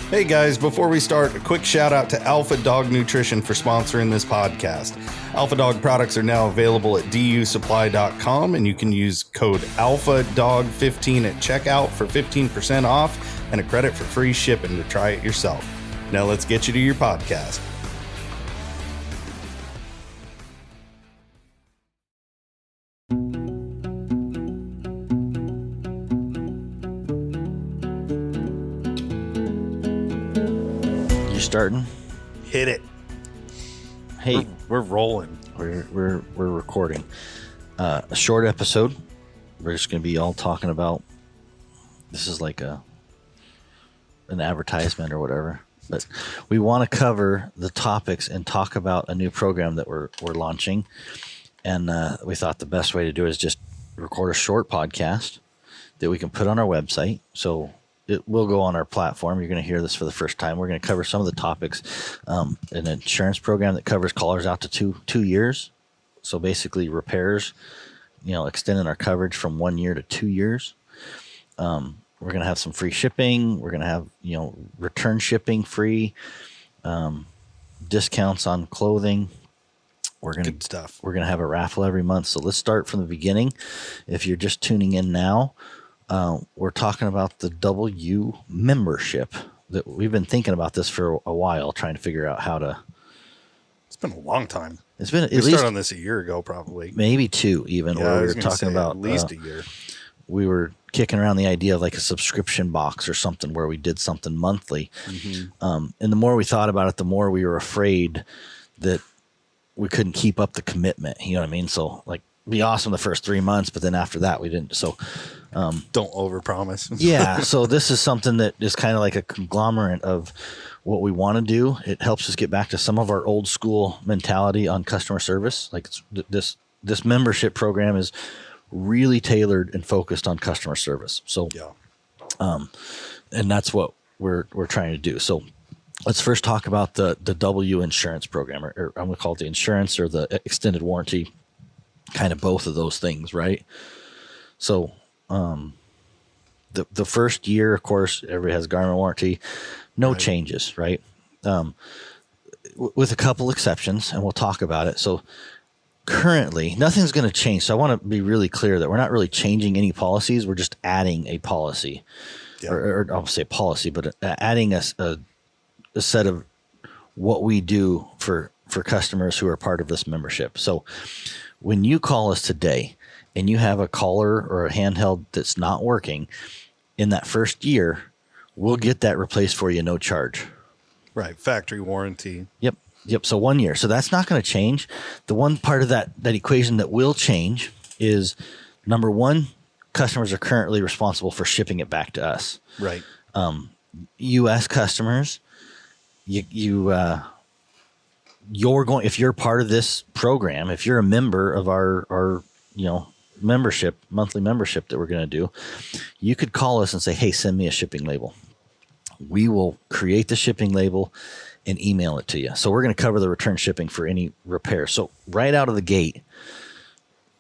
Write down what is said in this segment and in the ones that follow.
Hey guys, before we start, a quick shout out to Alpha Dog Nutrition for sponsoring this podcast. Alpha Dog products are now available at dusupply.com, and you can use code ALPHADOG15 at checkout for 15% off and a credit for free shipping to try it yourself. Now let's get you to your podcast. Starting. Hit it. Hey, we're rolling. We're recording a short episode. We're just going to be all talking about. This is like an advertisement or whatever, but we want to cover the topics and talk about a new program that we're launching. And we thought the best way to do it is just record a short podcast that we can put on our website. So it will go on our platform. You're going to hear this for the first time. We're going to cover some of the topics. An insurance program that covers callers out to two years. So basically repairs, extending our coverage from 1 year to 2 years. We're going to have some free shipping. We're going to have, return shipping free, discounts on clothing. Good stuff. We're going to have a raffle every month. So let's start from the beginning. If you're just tuning in now, we're talking about the W membership. That we've been thinking about this for a while, trying to figure out how to. It's been a long time. It's been we started on this a year ago, probably. Maybe two, even. Yeah, we were talking about at least a year. We were kicking around the idea of like a subscription box or something where we did something monthly. Mm-hmm. And the more we thought about it, the more we were afraid that we couldn't keep up the commitment. You know what I mean? So like, be awesome the first 3 months, but then after that we didn't. So don't overpromise. Yeah. So this is something that is kind of like a conglomerate of what we want to do. It helps us get back to some of our old school mentality on customer service. Like this membership program is really tailored and focused on customer service. So, yeah. And that's what we're trying to do. So let's first talk about the W insurance program, or I'm going to call it the insurance or the extended warranty. Kind of both of those things, right? So the first year, of course, everybody has Garmin warranty, no changes, right? With a couple exceptions, and we'll talk about it. So currently, nothing's going to change. So I want to be really clear that we're not really changing any policies. We're just adding a policy, or I'll say policy, but adding a set of what we do for customers who are part of this membership. So when you call us today and you have a collar or a handheld that's not working, in that first year, we'll get that replaced for you, no charge. Right. Factory warranty. Yep. So 1 year. So that's not going to change. The one part of that equation that will change is, number one, customers are currently responsible for shipping it back to us. Right. U.S. customers, you're going, if you're part of this program, if you're a member of our membership, monthly membership that we're going to do, you could call us and say, hey, send me a shipping label. We will create the shipping label and email it to you. So we're going to cover the return shipping for any repair. So right out of the gate,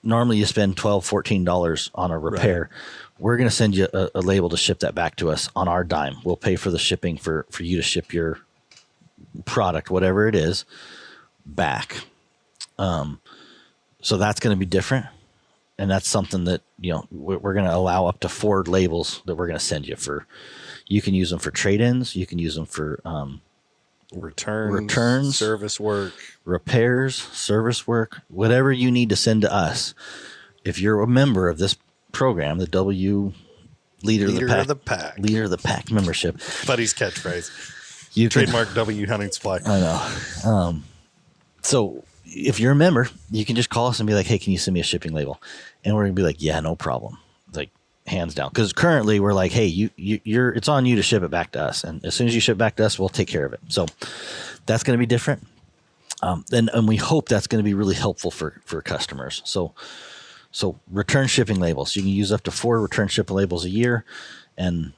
normally you spend $12, $14 on a repair. Right. We're going to send you a label to ship that back to us on our dime. We'll pay for the shipping for you to ship your product, whatever it is, back. So that's going to be different. And that's something that, we're going to allow up to 4 labels that we're going to send you for. You can use them for trade-ins. You can use them for returns, service work, repairs, service work, whatever you need to send to us. If you're a member of this program, the W Leader of the Pack membership. Buddy's catchphrase. You trademark W Hunting Supply. I know. So if you're a member, you can just call us and be like, hey, can you send me a shipping label? And we're going to be like, yeah, no problem. Like, hands down. Because currently we're like, hey, it's on you to ship it back to us. And as soon as you ship back to us, we'll take care of it. So that's going to be different. And we hope that's going to be really helpful for customers. So return shipping labels. You can use up to 4 return shipping labels a year. And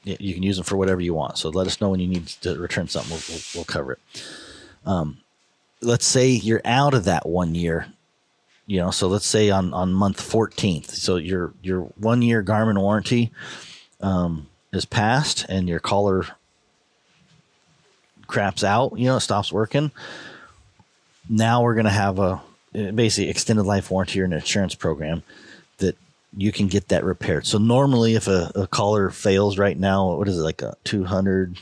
you can use them for whatever you want. So let us know when you need to return something. We'll cover it. Let's say you're out of that 1 year, so let's say on month 14th. So your 1 year Garmin warranty, is passed and your collar craps out, it stops working. Now we're going to have a basically extended life warranty or an insurance program that you can get that repaired. So normally if a collar fails right now, what is it, like a 200?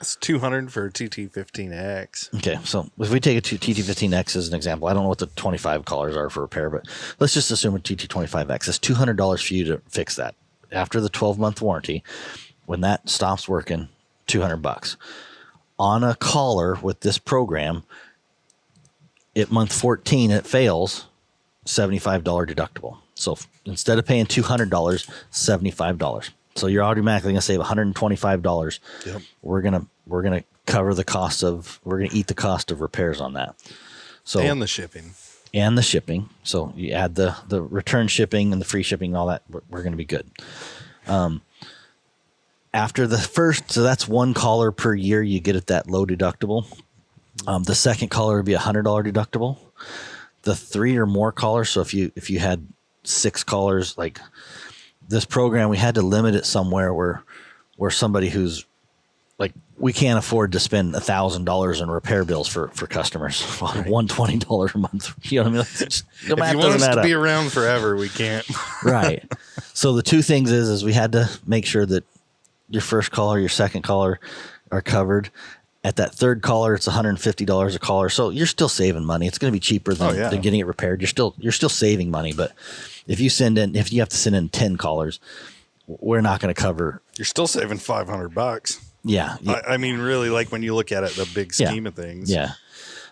It's 200 for a TT15X. Okay, so if we take a TT15X as an example, I don't know what the 25 collars are for repair, but let's just assume a TT25X. It's $200 for you to fix that. After the 12-month warranty, when that stops working, $200. On a collar with this program, at month 14, it fails, $75 deductible. So instead of paying $200, $75. So you're automatically going to save $125. Yep. We're gonna cover the cost of. We're gonna eat the cost of repairs on that. So and the shipping. So you add the return shipping and the free shipping and all that. We're going to be good. After the first, so that's one collar per year you get at that low deductible. The second collar would be $100 deductible. The 3 or more collars. So if you had 6 collars, like this program, we had to limit it somewhere where somebody who's like, we can't afford to spend $1,000 in repair bills for customers on right. $120 a month. You know what I mean? Like, if you want us to be around forever, we can't. Right. So the two things is we had to make sure that your first collar, your second collar are covered. At that third collar, it's $150 a collar. So you're still saving money. It's going to be cheaper than getting it repaired. You're still saving money. But if you have to send in 10 collars, we're not going to cover. You're still saving $500. Yeah. I mean, really, like when you look at it, the big scheme of things. Yeah.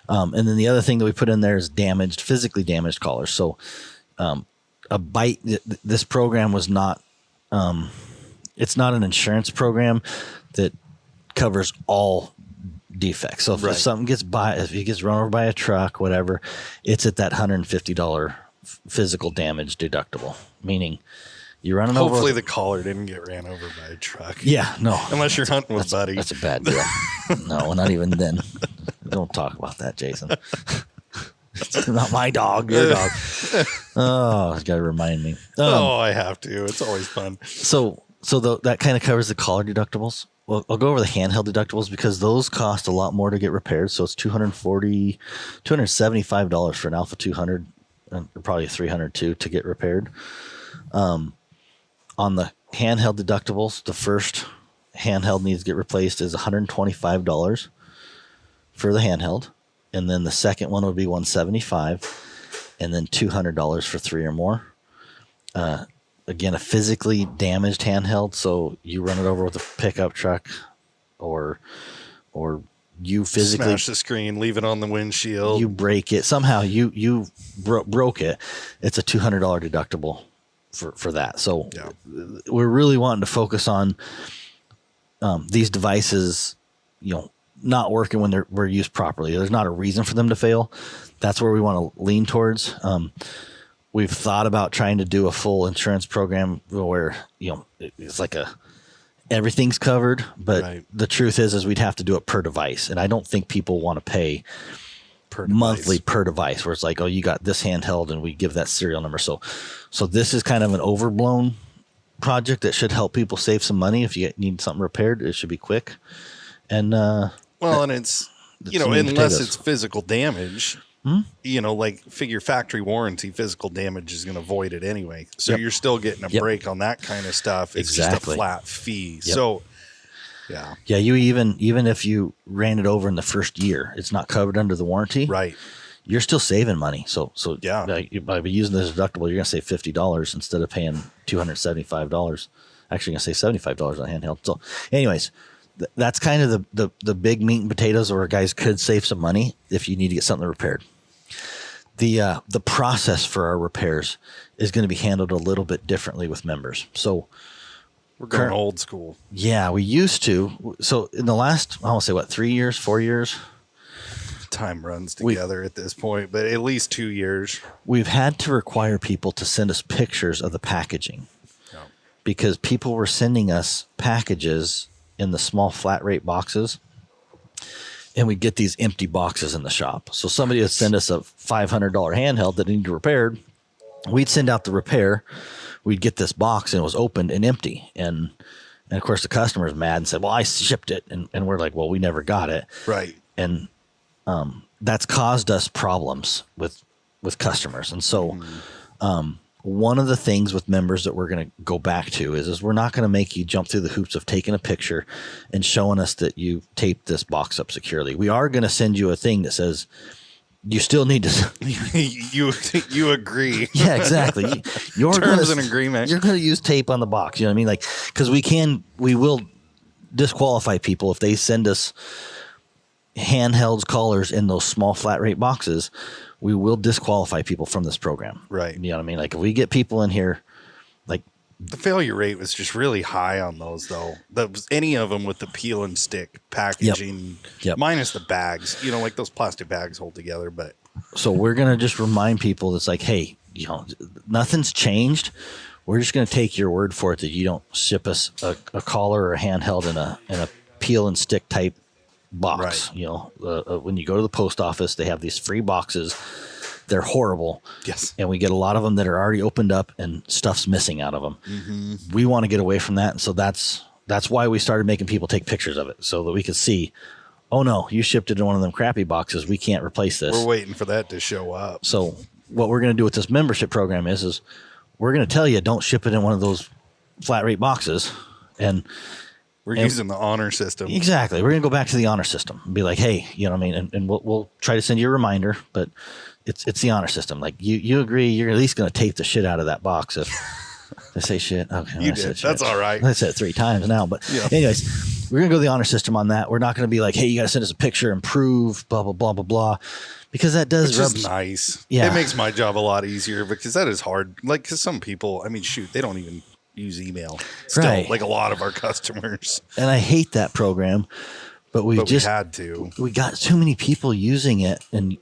And then the other thing that we put in there is physically damaged collars. So a bite, this program was not, it's not an insurance program that covers all defects. So if something if he gets run over by a truck, whatever, it's at that $150 physical damage deductible, meaning you're running over. Hopefully the collar didn't get ran over by a truck. Yeah, no. Unless you're hunting with Buddy. That's a bad deal. No, not even then. Don't talk about that, Jason. It's not my dog, your dog. Oh, you got to remind me. I have to. It's always fun. So that kind of covers the collar deductibles. Well, I'll go over the handheld deductibles because those cost a lot more to get repaired. So it's $275 for an Alpha 200 and probably a 300 too to get repaired. On the handheld deductibles, the first handheld needs to get replaced is $125 for the handheld. And then the second one would be $175 and then $200 for 3 or more. Again, a physically damaged handheld. So you run it over with a pickup truck or you physically smash the screen, leave it on the windshield. You break it. Somehow you broke it. It's a $200 deductible for that. So we're really wanting to focus on these devices, not working when we're used properly. There's not a reason for them to fail. That's where we want to lean towards. We've thought about trying to do a full insurance program where, it's like everything's covered, but the truth is we'd have to do it per device. And I don't think people want to pay monthly per device where it's like, oh, you got this handheld and we give that serial number. So this is kind of an overblown project that should help people save some money. If you need something repaired, it should be quick. And, and it's unless it's physical damage, like figure factory warranty, physical damage is going to void it anyway. So you're still getting a break on that kind of stuff. It's just a flat fee. So, yeah. Yeah. You even if you ran it over in the first year, it's not covered under the warranty. Right. You're still saving money. So by using this deductible, you're going to save $50 instead of paying $275. Actually, going to save $75 on handheld. So anyways, that's kind of the big meat and potatoes where guys could save some money if you need to get something repaired. The process for our repairs is going to be handled a little bit differently with members. So we're going old school. Yeah, we used to. So in the last, I want to say 3 years, 4 years. Time runs together at this point, but at least 2 years. We've had to require people to send us pictures of the packaging because people were sending us packages in the small flat rate boxes, and we'd get these empty boxes in the shop. So somebody would send us a $500 handheld that needed repaired. We'd send out the repair. We'd get this box and it was opened and empty. And And of course the customer's mad and said, well, I shipped it. And we're like, well, we never got it. Right. And that's caused us problems with customers. And so one of the things with members that we're going to go back to is we're not going to make you jump through the hoops of taking a picture and showing us that you taped this box up securely. We are going to send you a thing that says you still need to. you agree. Yeah, exactly. You're Terms and agreement. You're going to use tape on the box. You know what I mean? Like, because we will disqualify people if they send us handhelds, callers in those small flat rate boxes. We will disqualify people from this program. Right. You know what I mean? Like if we get people in here, like the failure rate was just really high on those though. That was any of them with the peel and stick packaging, minus the bags, you know, like those plastic bags hold together. But so we're going to just remind people that's like, hey, you know, nothing's changed. We're just going to take your word for it that you don't ship us a collar or a handheld in a peel and stick type box. Right. You know, when you go to the post office, they have these free boxes. They're horrible. Yes. And we get a lot of them that are already opened up and stuff's missing out of them. Mm-hmm. We want to get away from that. And so that's why we started making people take pictures of it so that we could see, oh no, you shipped it in one of them crappy boxes. We can't replace this. We're waiting for that to show up. So what we're going to do with this membership program is we're going to tell you, don't ship it in one of those flat rate boxes. And we're using the honor system. Exactly. We're going to go back to the honor system and be like, hey, you know what I mean? And we'll try to send you a reminder, but it's the honor system. Like you agree, you're at least going to tape the shit out of that box. If they say shit, okay. You did. That's all right. I said it 3 times now, but anyways, we're going to go to the honor system on that. We're not going to be like, hey, you got to send us a picture and prove blah, blah, blah, blah, blah. Because that does Which is nice. Yeah. It makes my job a lot easier because that is hard. Like, because some people, I mean, shoot, they don't even use email still, right. Like a lot of our customers. And I hate that program, but we had to. We got too many people using it and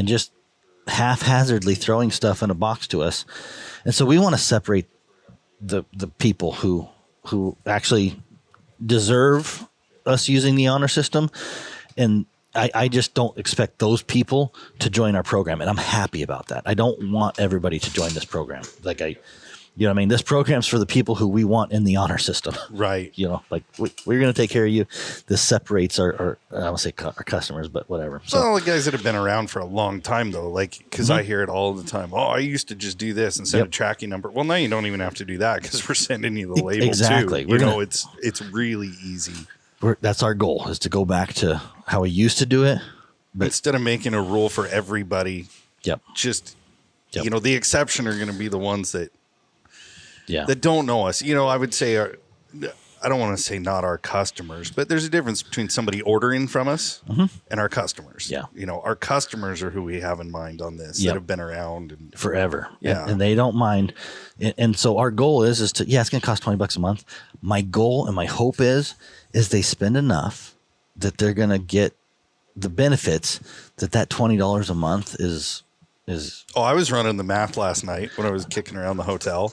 just haphazardly throwing stuff in a box to us. And so we want to separate the people who actually deserve us using the honor system. And I just don't expect those people to join our program. And I'm happy about that. I don't want everybody to join this program. Like you know what I mean? This program's for the people who we want in the honor system. Right. You know, like we're going to take care of you. This separates our I don't say our customers, but whatever. So well, the guys that have been around for a long time though, like, cause I hear it all the time. Oh, I used to just do this and send a tracking number. Well, now you don't even have to do that because we're sending you the label exactly. too. It's really easy. That's our goal is to go back to how we used to do it. But instead of making a rule for everybody, just, you know, the exception are going to be the ones that don't know us. You know, I would say, I don't want to say not our customers, but there's a difference between somebody ordering from us and our customers. Yeah. You know, our customers are who we have in mind on this that have been around forever. Yeah. And they don't mind. And so our goal is to, it's going to cost $20 a month. My goal and my hope is they spend enough that they're going to get the benefits that $20 a month is. Oh, I was running the math last night when I was kicking around the hotel.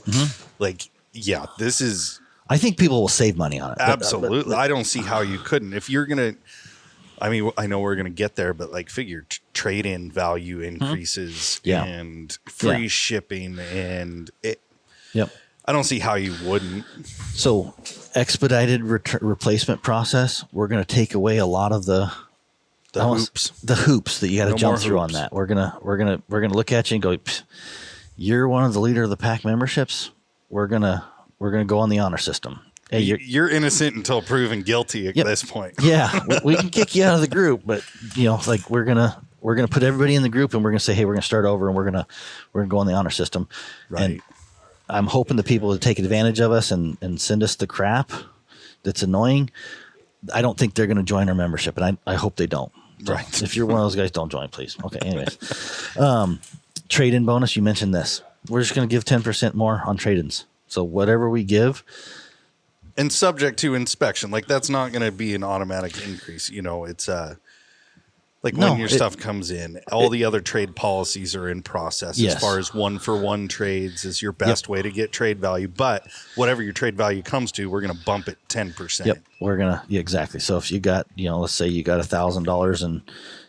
Like, this is. I think people will save money on it. Absolutely. But I don't see how you couldn't. If you're going to, I mean, I know we're going to get there, but like figure trade-in value increases and free shipping and I don't see how you wouldn't. So expedited replacement process, we're going to take away a lot of the hoops that you got to jump through on that. We're gonna look at you and go, you're one of the leader of the pack memberships. We're gonna go on the honor system. Hey, you're innocent until proven guilty at this point. Yeah, we can kick you out of the group, but you know, like we're gonna put everybody in the group and we're gonna say, hey, we're gonna start over and we're gonna go on the honor system. Right. And I'm hoping the people that take advantage of us and send us the crap that's annoying, I don't think they're going to join our membership, and I hope they don't. So right. If you're one of those guys, don't join, please. Okay. Anyways, trade-in bonus. You mentioned this. We're just going to give 10% more on trade-ins. So whatever we give, and subject to inspection, like that's not going to be an automatic increase. You know, it's when your stuff comes in, all the other trade policies are in process as far as 1-for-1 trades is your best way to get trade value. But whatever your trade value comes to, we're going to bump it 10%. Yep. We're going to, exactly. So if you got, let's say you got $1,000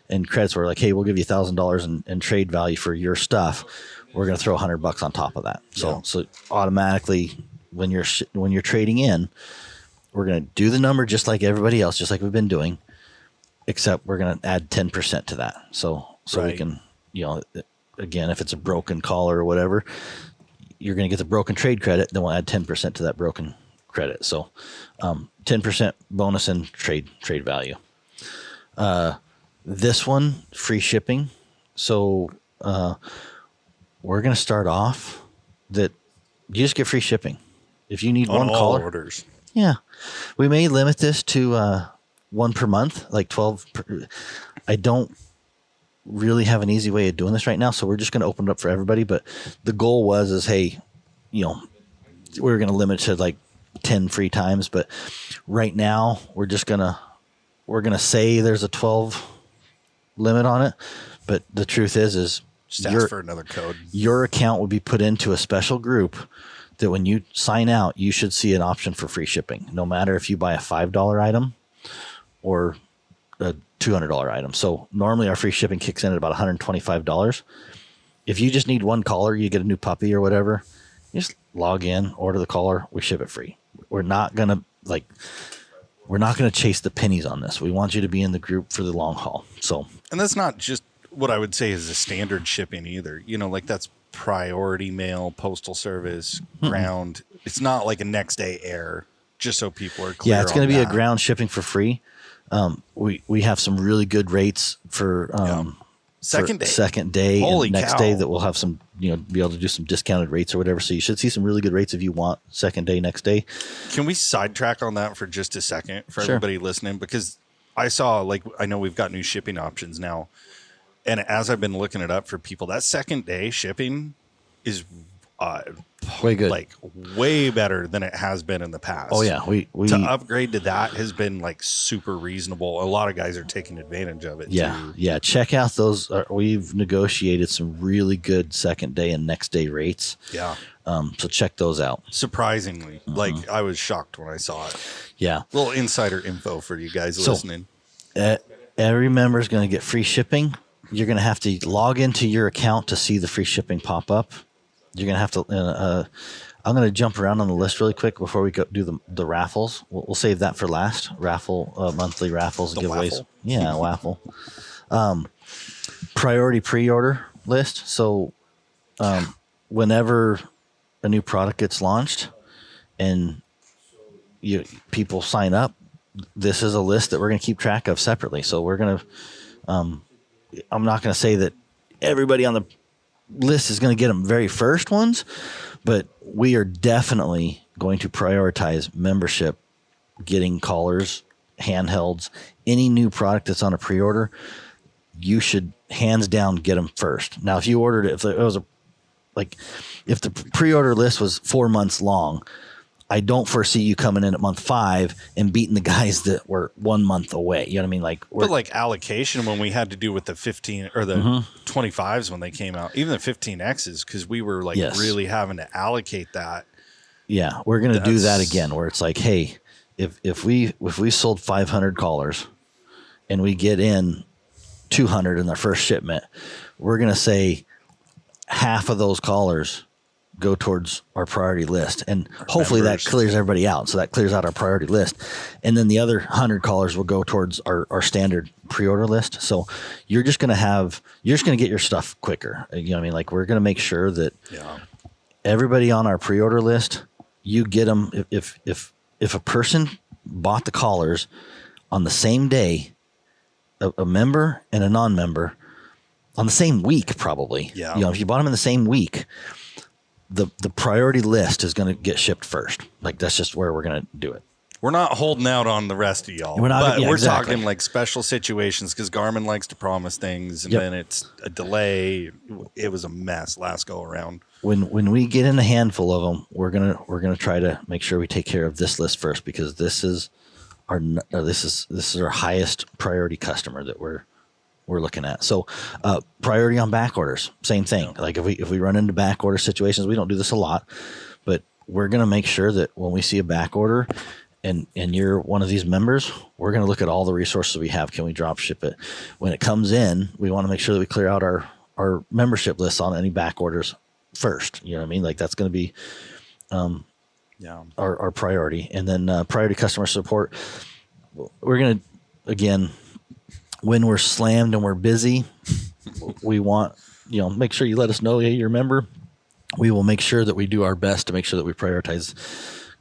in credits, we're like, hey, we'll give you $1,000 in trade value for your stuff. We're going to throw $100 on top of that. So automatically when you're trading in, gonna do the number just like everybody else, just like we've been doing, except we're gonna add 10% to that. So Right. we can, again, if it's a broken collar or whatever, you're gonna get the broken trade credit. Then we'll add 10% to that broken credit. So 10% bonus in trade value. This one, free shipping. So we're going to start off that you just get free shipping. If you need On one all collar. orders. Yeah. We may limit this to one per month, like 12. I don't really have an easy way of doing this right now. So we're just going to open it up for everybody. But the goal is, hey, we're going to limit it to like 10 free times. But right now we're going to say there's a 12 limit on it. But the truth is Just ask for another code. Your account will be put into a special group that when you sign out, you should see an option for free shipping, no matter if you buy a $5 item or a $200 item. So normally our free shipping kicks in at about $125. If you just need one collar, you get a new puppy or whatever, you just log in, order the collar, we ship it free. We're not going to chase the pennies on this. We want you to be in the group for the long haul. So, and that's not just what I would say is a standard shipping either. Like that's priority mail, postal service, ground. It's not like a next day air, just so people are clear. Yeah, it's going to be that. a ground shipping for free. We have some really good rates for second day Holy and next cow. day that we'll have some, be able to do some discounted rates or whatever. So you should see some really good rates if you want second day, next day. Can we sidetrack on that for just a second for Sure. everybody listening? Because I saw, I know we've got new shipping options now. And as I've been looking it up for people, that second day shipping is Way good. way better than it has been in the past. Oh yeah. We To upgrade to that has been super reasonable. A lot of guys are taking advantage of it. Yeah, too. yeah. Check out those. We've negotiated some really good second day and next day rates. Yeah. So check those out. Surprisingly, I was shocked when I saw it. Yeah. Little insider info for you guys listening. Every member is going to get free shipping. You're going to have to log into your account to see the free shipping pop up. You're going to have to. I'm going to jump around on the list really quick before we go do the raffles. We'll save that for last. Monthly raffles and giveaways. Waffle. Yeah, waffle. Priority pre-order list. So whenever a new product gets launched and people sign up, this is a list that we're going to keep track of separately. So we're going to. I'm not going to say that everybody on the list is going to get them very first ones, but we are definitely going to prioritize membership, getting collars, handhelds, any new product that's on a pre-order. You should hands down get them first. Now, if you ordered it, if the pre-order list was 4 months long, I don't foresee you coming in at month 5 and beating the guys that were 1 month away. You know what I mean? But allocation when we had to do with the 15 or the 25s when they came out, even the 15Xs, because we were Yes. really having to allocate that. Yeah, we're going to do that That's- again where it's like, hey, if we sold 500 collars and we get in 200 in our first shipment, we're going to say half of those collars go towards our priority list. And hopefully members. that clears everybody out. So that clears out our priority list. And then the other 100 collars will go towards our standard pre-order list. So you're just going to get your stuff quicker. You know what I mean? We're going to make sure that everybody on our pre-order list, you get them. If a person bought the collars on the same day, a member and a non-member on the same week, probably. Yeah. If you bought them in the same week, the priority list is going to get shipped first. That's just where we're going to do it. We're not holding out on the rest of y'all. We're not- but yeah, we're exactly. talking special situations because Garmin likes to promise things and Yep. then it's a delay. It was a mess last go around. When we get in a handful of them, we're gonna try to make sure we take care of this list first, because this is our highest priority customer that we're looking at. So priority on back orders, same thing. If we run into back order situations, we don't do this a lot, but we're gonna make sure that when we see a back order and you're one of these members, we're gonna look at all the resources we have. Can we drop ship it? When it comes in, we want to make sure that we clear out our membership list on any back orders first. You know what I mean? That's going to be our priority. And then priority customer support, we're going to, again, when we're slammed and we're busy, we want, make sure you let us know, hey, you're a member. We will make sure that we do our best to make sure that we prioritize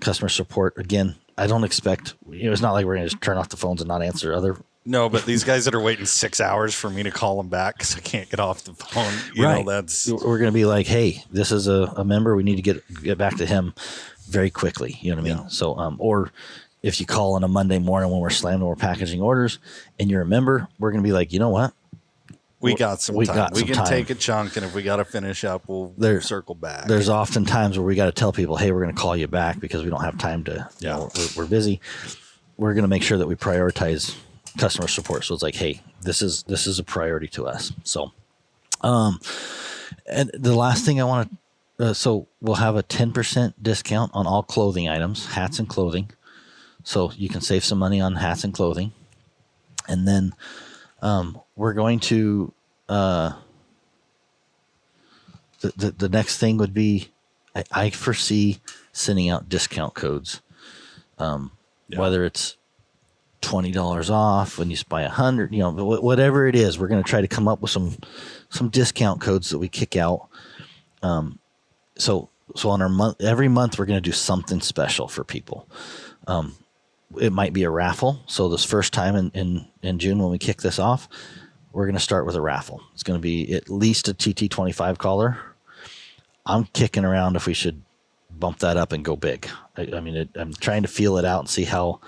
customer support. Again, I don't expect, it's not like we're going to just turn off the phones and not answer other. No, but these guys that are waiting 6 hours for me to call them back because I can't get off the phone, We're going to be like, hey, this is a member. We need to get back to him very quickly. You know what I mean? Yeah. So, or if you call on a Monday morning when we're slammed and we're packaging orders and you're a member, we're going to be like, you know what? We got some time. We can take a chunk, and if we got to finish up, we'll circle back. There's often times where we got to tell people, hey, we're going to call you back because we don't have time to, we're busy. We're going to make sure that we prioritize customer support. So it's like, hey, this is a priority to us. So, and the last thing I want to, so we'll have a 10% discount on all clothing items, hats and clothing. So you can save some money on hats and clothing. And then we're going to, the next thing would be, I foresee sending out discount codes, whether it's $20 off when you buy 100, whatever it is, we're going to try to come up with some discount codes that we kick out. So on our every month, we're going to do something special for people. It might be a raffle. So this first time in June, when we kick this off, we're going to start with a raffle. It's going to be at least a TT25 collar. I'm kicking around if we should bump that up and go big. I'm trying to feel it out and see how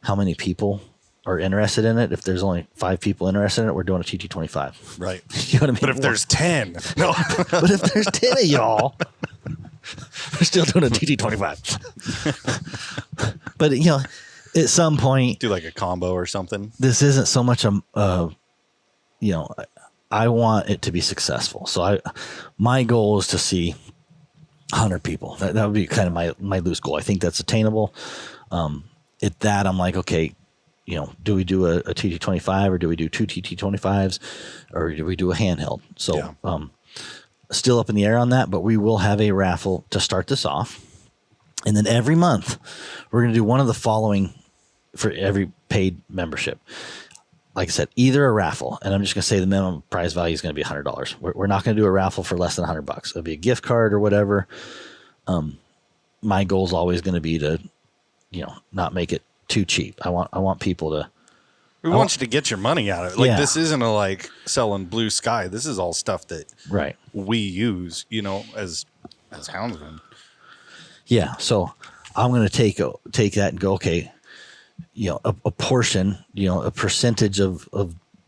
many people are interested in it. If there's only 5 people interested in it, we're doing a TT25. Right. You know what I mean? But if there's 10, no. But if there's 10 of y'all, we're still doing a TT25. But at some point, do like a combo or something. This isn't so much I want it to be successful. So my goal is to see 100 people. That would be kind of my loose goal. I think that's attainable. At that, I'm like, okay, do we do a TT25 or do we do 2 TT25s or do we do a handheld? So still up in the air on that, but we will have a raffle to start this off. And then every month, we're going to do one of the following for every paid membership. Like I said, either a raffle, and I'm just going to say the minimum prize value is going to be $100. We're not going to do a raffle for less than $100. It'll be a gift card or whatever. My goal is always going to be to, not make it too cheap. I want people to. We want you to get your money out of it. Like this isn't like selling blue sky. This is all stuff that we use, as houndsmen. Yeah. So I'm going to take that and go, okay, a portion, a percentage of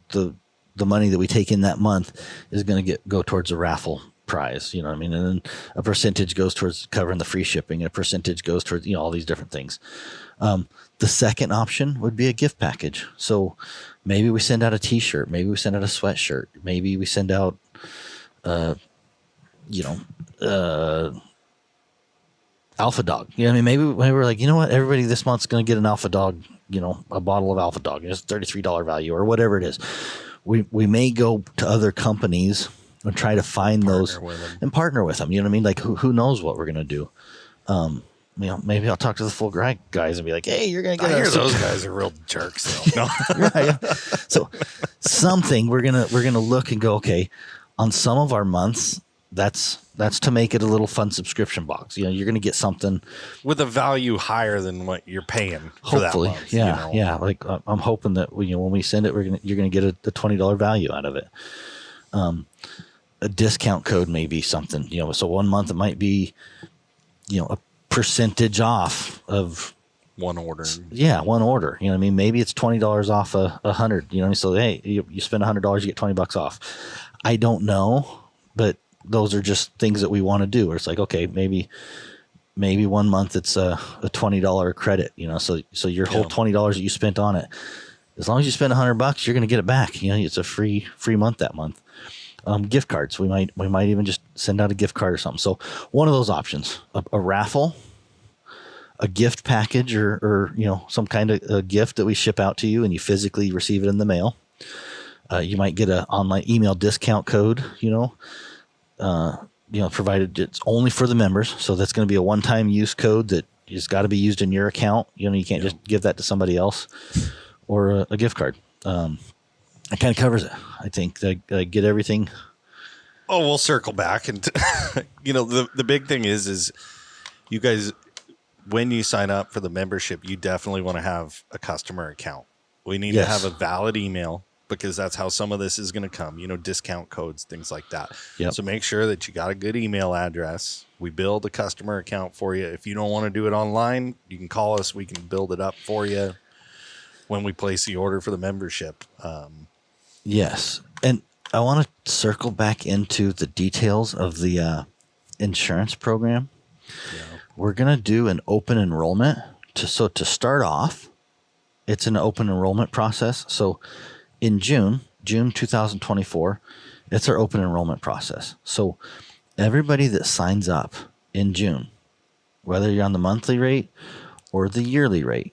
the money that we take in that month is going to go towards a raffle prize. You know what I mean? And then a percentage goes towards covering the free shipping and a percentage goes towards, all these different things. The second option would be a gift package. So maybe we send out a t-shirt, maybe we send out a sweatshirt, maybe we send out, Alpha Dog. Maybe we're like, everybody this month's going to get an Alpha Dog, a bottle of Alpha Dog. It's $33 value or whatever it is. We may go to other companies and try to find those and partner with them. You know what I mean? Like who knows what we're going to do. Maybe I'll talk to the full grind guys and be like, hey, you're going to get those guys are real jerks though. No. Right. So something we're going to look and go, okay, on some of our months, that's to make it a little fun subscription box. You're going to get something with a value higher than what you're paying. Hopefully, for that month, yeah. Like I'm hoping that when we send it, you're going to get a $20 value out of it. A discount code may be something. So 1 month it might be, a percentage off of one order. Yeah, one order. You know what I mean? Maybe it's $20 off 100. You know what I mean? So hey, you spend $100, you get $20 off. I don't know, but those are just things that we want to do. Where it's like, okay, maybe 1 month it's a $20 credit. So your whole $20 that you spent on it, as long as you spend $100, you're going to get it back. It's a free month that month. Gift cards. We might even just send out a gift card or something. So one of those options, a raffle, a gift package, or some kind of a gift that we ship out to you and you physically receive it in the mail. You might get an online email discount code, provided it's only for the members. So that's going to be a one-time use code that has got to be used in your account. You can't just give that to somebody else or a gift card. It kind of covers it. I think that get everything. Oh, we'll circle back. And, the big thing is you guys, when you sign up for the membership, you definitely want to have a customer account. We need to have a valid email because that's how some of this is going to come, discount codes, things like that. Yep. So make sure that you got a good email address. We build a customer account for you. If you don't want to do it online, you can call us. We can build it up for you when we place the order for the membership. Yes. And I want to circle back into the details of the insurance program. Yeah. We're going to do an open enrollment. To start off, it's an open enrollment process. So in June 2024, it's our open enrollment process. So everybody that signs up in June, whether you're on the monthly rate or the yearly rate,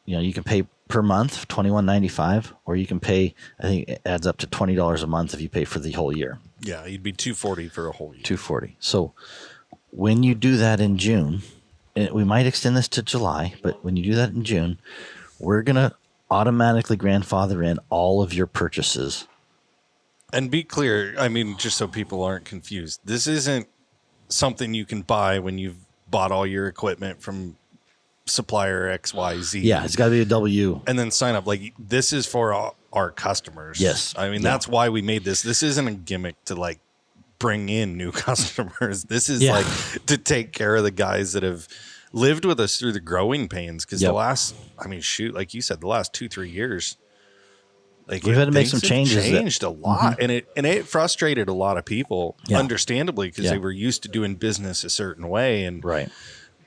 you can pay per month, $21.95, or you can pay, I think it adds up to $20 a month if you pay for the whole year. Yeah, you'd be $240 for a whole year. $240. So when you do that in June, and we might extend this to July, but when you do that in June, we're going to automatically grandfather in all of your purchases. And be clear, just so people aren't confused, this isn't something you can buy when you've bought all your equipment from supplier XYZ. Yeah, it's got to be a W. And then sign up. Like, this is for our customers. Yes. That's why we made this. This isn't a gimmick to bring in new customers. This is to take care of the guys that have lived with us through the growing pains. Because the last, like you said, the last 2-3 years, we've had to make some changes. Changed a lot, and it frustrated a lot of people, understandably, because they were used to doing business a certain way, and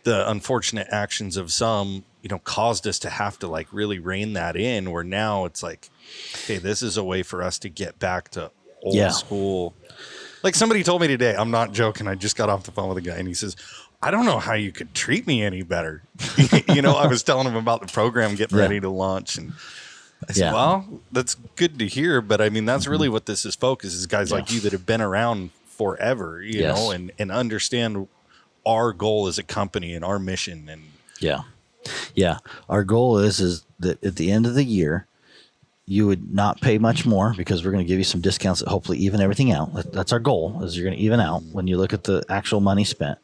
the unfortunate actions of some, caused us to have to really rein that in. Where now it's like, okay, this is a way for us to get back to old school. Like somebody told me today, I'm not joking. I just got off the phone with a guy, and he says, I don't know how you could treat me any better. I was telling him about the program getting ready to launch, and I said, well, that's good to hear. But that's really what this is focused is guys like you that have been around forever, you know, and understand our goal as a company and our mission. And our goal is that at the end of the year, you would not pay much more because we're going to give you some discounts that hopefully even everything out. That's our goal, is you're going to even out when you look at the actual money spent.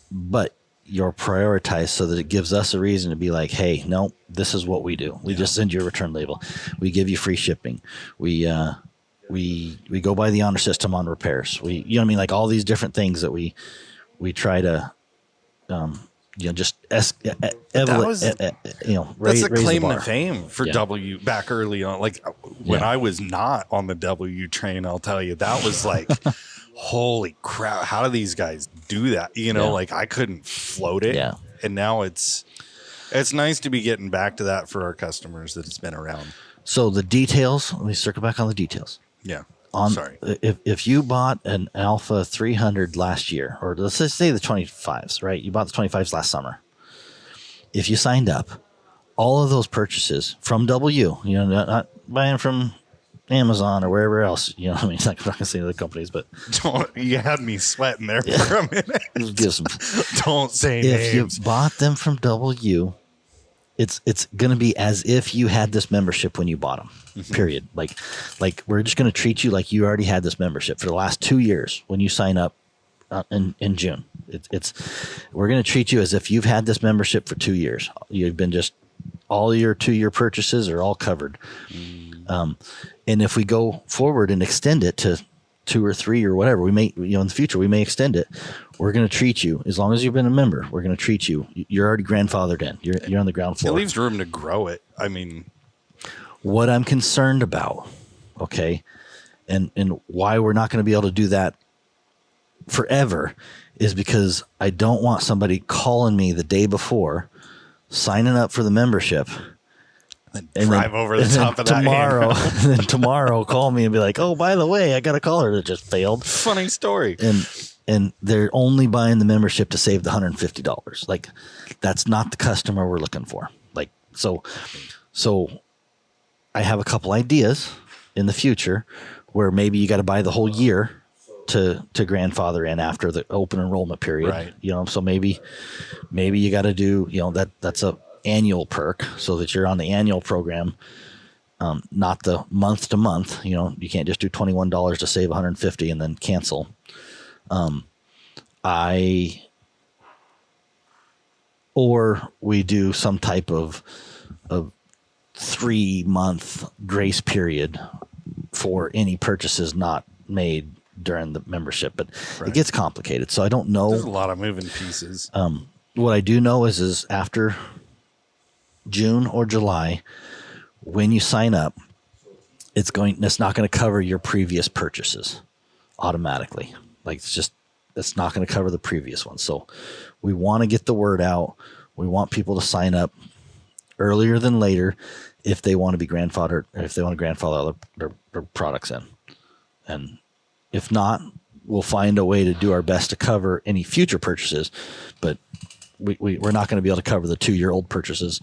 But you're prioritized so that it gives us a reason to be like, hey, no, this is what we do. We just send you a return label. We give you free shipping. We go by the honor system on repairs. Like all these different things that we try to just that's a claim to fame for W back early on. Like when I was not on the W train, I'll tell you, that was like, holy crap, how do these guys do that? Like I couldn't float it. Yeah. And now it's nice to be getting back to that for our customers that it's been around. So the details, let me circle back on the details. Yeah. Sorry. If you bought an Alpha 300 last year, or let's just say the 25s, right? You bought the 25s last summer. If you signed up, all of those purchases from W, not buying from Amazon or wherever else, I'm not going to say the companies, but you had me sweating there for a minute. Don't say names. If you bought them from W, it's going to be as if you had this membership when you bought them. Period. Like we're just going to treat you like you already had this membership for the last 2 years when you sign up in June. We're going to treat you as if you've had this membership for 2 years. You've been just all your 2-year purchases are all covered. And if we go forward and extend it to 2 or 3 or whatever, we may, in the future, we may extend it. We're going to treat you, as long as you've been a member, we're going to treat you. You're already grandfathered in. You're on the ground floor. It leaves room to grow it. What I'm concerned about, okay, and why we're not going to be able to do that forever is because I don't want somebody calling me the day before, signing up for the membership, and drive over the top of that tomorrow. And then tomorrow, call me and be like, "Oh, by the way, I got a caller that just failed." Funny story. And they're only buying the membership to save the $150. Like, that's not the customer we're looking for. Like, so I have a couple ideas in the future where maybe you got to buy the whole year to grandfather in after the open enrollment period. Right. You know, so maybe you got to do, you know, that's a annual perk so that you're on the annual program, not the month to month. You know, you can't just do $21 to save $150 and then cancel. Or we do some type of 3-month grace period for any purchases not made during the membership, but it gets complicated. So I don't know. There's a lot of moving pieces. What I do know is after June or July, when you sign up, it's not going to cover your previous purchases automatically. Like it's not going to cover the previous one. So we want to get the word out. We want people to sign up earlier than later if they want to be grandfathered, or if they want to grandfather their products in. And if not, we'll find a way to do our best to cover any future purchases, but we're not going to be able to cover the 2-year-old purchases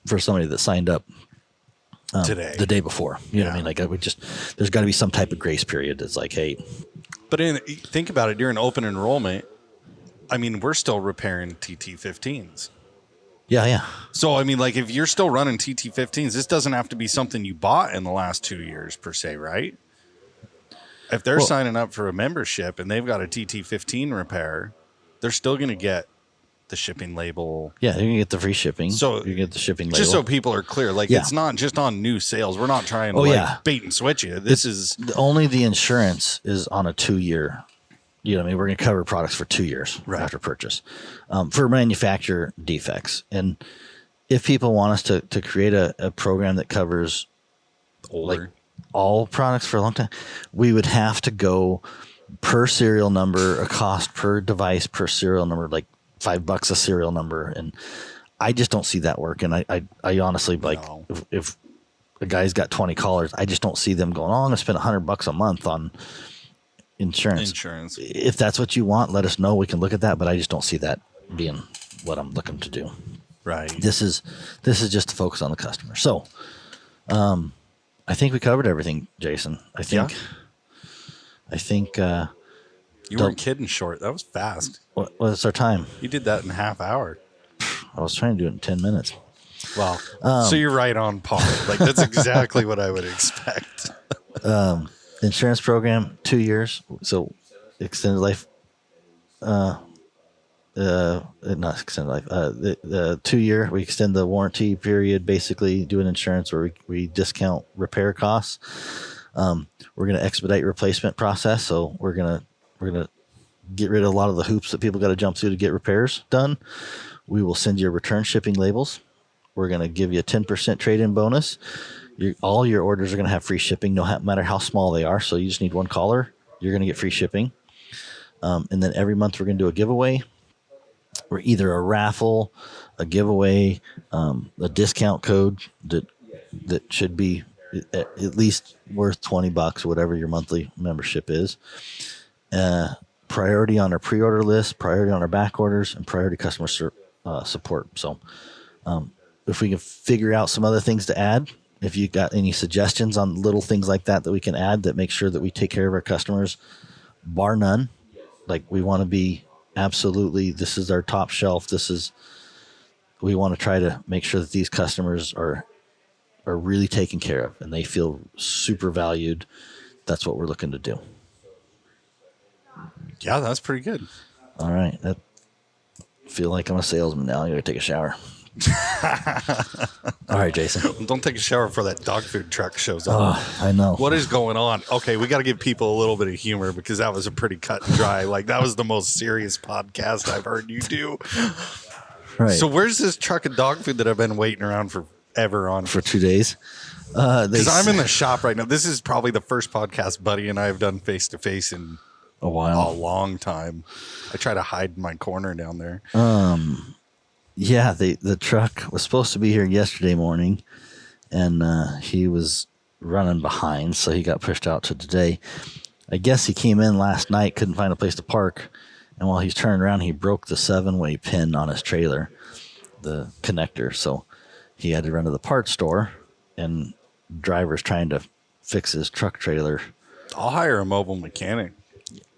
for somebody that signed up today, the day before. You know what I mean? Like there's got to be some type of grace period that's like, hey. But think about it, during open enrollment, I mean, we're still repairing TT15s. Yeah. So, I mean, like, if you're still running TT15s, this doesn't have to be something you bought in the last 2 years per se, right? If they're signing up for a membership and they've got a TT15 repair, they're still going to get the shipping label. Yeah, you're going to get the free shipping. So you get the shipping label. Just so people are clear, like, it's not just on new sales. We're not trying to bait and switch you. This is only the insurance is on a 2-year. You know what I mean? We're going to cover products for 2 years after purchase for manufacturer defects. And if people want us to create a program that covers like all products for a long time, we would have to go per serial number, a cost per device per serial number, like $5 a serial number. And I just don't see that work. And I honestly, like, if a guy's got 20 callers, I just don't see them going, I'm going to spend $100 a month on insurance. If that's what you want, let us know. We can look at that, but I just don't see that being what I'm looking to do. Right. This is just to focus on the customer. So, I think we covered everything, Jason. I think you weren't kidding short. That was fast. What's our time? You did that in a half hour. I was trying to do it in 10 minutes. Wow. So you're right on par. Like, that's exactly what I would expect. Insurance program, 2 years. So extended life, not extended life, the 2 year, we extend the warranty period, basically do an insurance where we discount repair costs. We're going to expedite replacement process. So we're going to get rid of a lot of the hoops that people got to jump through to get repairs done. We will send you return shipping labels. We're going to give you a 10% trade-in bonus. All your orders are going to have free shipping, no matter how small they are. So you just need one caller. You're going to get free shipping. And then every month we're going to do a giveaway. We're either a raffle, a giveaway, a discount code that should be at least worth $20, whatever your monthly membership is. Priority on our pre-order list, priority on our back orders, and priority customer support. So if we can figure out some other things to add, if you got any suggestions on little things like that we can add that make sure that we take care of our customers, bar none. Like, we want to be absolutely, this is our top shelf. We want to try to make sure that these customers are really taken care of and they feel super valued. That's what we're looking to do. Yeah, that's pretty good. All right. I feel like I'm a salesman now. I'm going to take a shower. All right, Jason. Don't take a shower before that dog food truck shows up. I know. What is going on? Okay, we got to give people a little bit of humor because that was a pretty cut and dry. Like, that was the most serious podcast I've heard you do. Right. So where's this truck of dog food that I've been waiting around forever on? For 2 days. Because I'm in the shop right now. This is probably the first podcast Buddy and I have done face-to-face in a long time. I try to hide in my corner down there. Yeah, the truck was supposed to be here yesterday morning, and he was running behind, so he got pushed out to today. I guess he came in last night, couldn't find a place to park, and while he's turning around, he broke the 7-way pin on his trailer, the connector. So he had to run to the parts store, and driver's trying to fix his truck trailer. I'll hire a mobile mechanic.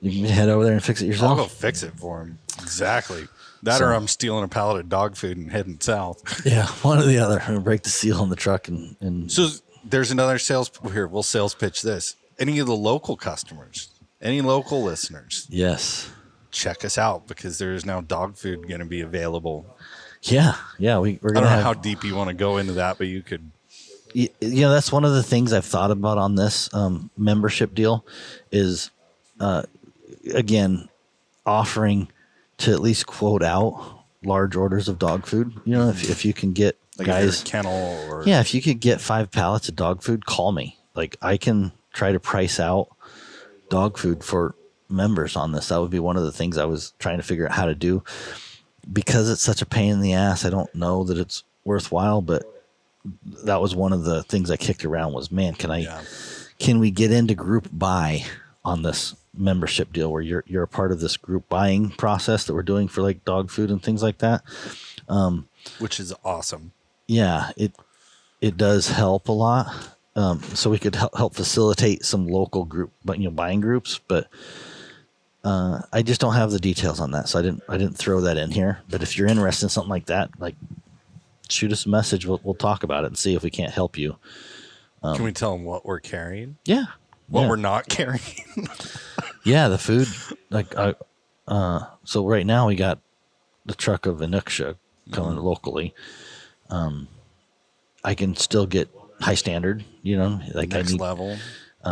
You can head over there and fix it yourself. I'll go fix it for him. Exactly. That or I'm stealing a pallet of dog food and heading south. Yeah, one or the other. I'm gonna break the seal on the truck and So there's another sales here. We'll sales pitch this. Any of the local customers, any local listeners, yes, check us out because there is now dog food going to be available. Yeah. We're gonna. I don't know how deep you want to go into that, but you could. You know, that's one of the things I've thought about on this membership deal is, again, offering to at least quote out large orders of dog food. You know, if you can get like guys kennel or if you could get 5 pallets of dog food, call me. Like I can try to price out dog food for members on this. That would be one of the things I was trying to figure out how to do. Because it's such a pain in the ass, I don't know that it's worthwhile, but that was one of the things I kicked around was, man, can we get into group buy on this membership deal where you're a part of this group buying process that we're doing for like dog food and things like that? Which is awesome. Yeah, it does help a lot. So we could help facilitate some local group, buying groups, but I just don't have the details on that, so I didn't throw that in here. But if you're interested in something like that, like shoot us a message. We'll talk about it and see if we can't help you. Can we tell them what we're carrying? Yeah, what we're not carrying. Yeah, the food. Like, so right now we got the truck of Inuksha coming locally. I can still get high standard. Like next level.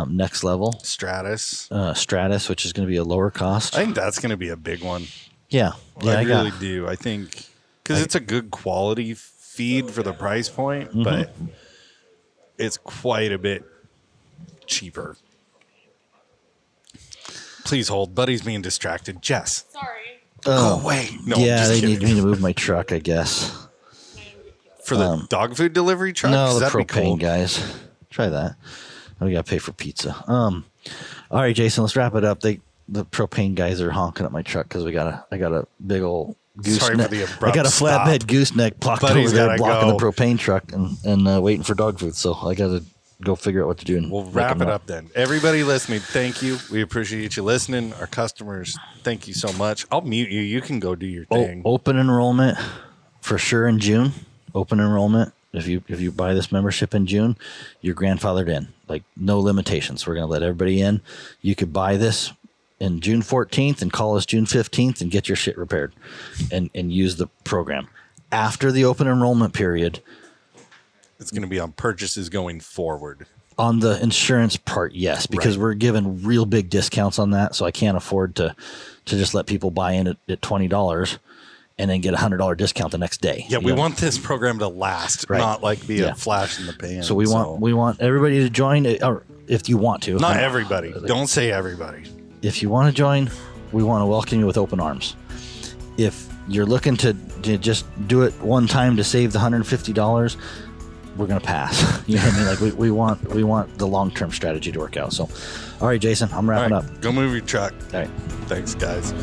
Next level. Stratus, which is going to be a lower cost. I think that's going to be a big one. Yeah. I really do. I think because it's a good quality feed for the price point, but it's quite a bit cheaper. Please hold. Buddy's being distracted. Jess. Sorry. Oh, go away. No, yeah, they need me to move my truck, I guess. For the dog food delivery truck? No, the that'd propane be cool. Guys. Try that. We got to pay for pizza. All right, Jason, let's wrap it up. The propane guys are honking at my truck because I got a big old gooseneck. I got a flatbed gooseneck blocked over there blocking the propane truck and waiting for dog food. So I got to go figure out what to do. We'll wrap it up then. Everybody listening, thank you. We appreciate you listening. Our customers, thank you so much. I'll mute you. You can go do your thing. Open enrollment for sure in June. Open enrollment. If you buy this membership in June, you're grandfathered in. Like no limitations. We're going to let everybody in. You could buy this in June 14th and call us June 15th and get your shit repaired and use the program. After the open enrollment period, it's going to be on purchases going forward. On the insurance part, yes, because we're giving real big discounts on that. So I can't afford to just let people buy in at $20 and then get $100 discount the next day. Yeah, we want this program to last, not like be a flash in the pan. So we want everybody to join, or if you want to. Not everybody. Don't say everybody. If you want to join, we want to welcome you with open arms. If you're looking to just do it one time to save the $150, we're going to pass. You know what I mean? Like we want the long-term strategy to work out. So, all right, Jason, I'm wrapping up. Go move your truck. All right. Thanks, guys.